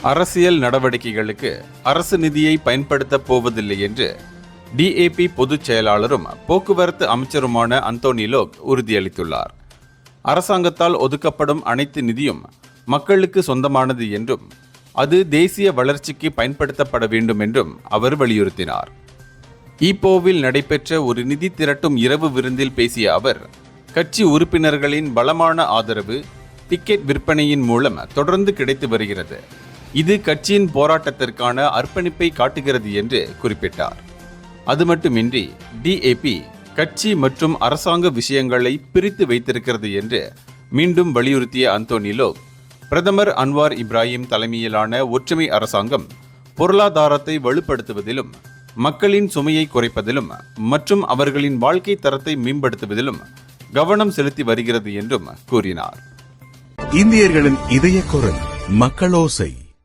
அரசியல் நடவடிக்கைகளுக்கு அரசு நிதியை பயன்படுத்தப் போவதில்லை என்று DAP பொதுச் செயலாளரும் போக்குவரத்து அமைச்சருமான அந்தோனி லோக் உறுதியளித்துள்ளார். அரசாங்கத்தால் ஒதுக்கப்படும் அனைத்து நிதியும் மக்களுக்கு சொந்தமானது என்றும் அது தேசிய வளர்ச்சிக்கு பயன்படுத்தப்பட வேண்டும் என்றும் அவர் வலியுறுத்தினார். ஈப்போவில் நடைபெற்ற ஒரு நிதி திரட்டும் இரவு விருந்தில் பேசிய அவர், கட்சி உறுப்பினர்களின் பலமான ஆதரவு டிக்கெட் விற்பனையின் மூலம் தொடர்ந்து கிடைத்து வருகிறது. இது கட்சியின் போராட்டத்திற்கான அர்ப்பணிப்பை காட்டுகிறது என்று குறிப்பிட்டார். அது மட்டுமின்றி DAP கட்சி மற்றும் அரசாங்க விஷயங்களை பிரித்து வைத்திருக்கிறது என்று மீண்டும் வலியுறுத்திய அந்தோனி லோக், பிரதமர் அன்வார் இப்ராஹிம் தலைமையிலான ஒற்றுமை அரசாங்கம் பொருளாதாரத்தை வலுப்படுத்துவதிலும் மக்களின் சுமையை குறைப்பதிலும் மற்றும் அவர்களின் வாழ்க்கை தரத்தை மேம்படுத்துவதிலும் கவனம் செலுத்தி வருகிறது என்றும் கூறினார். இந்தியர்களின் இதய குரல் மக்களோசை.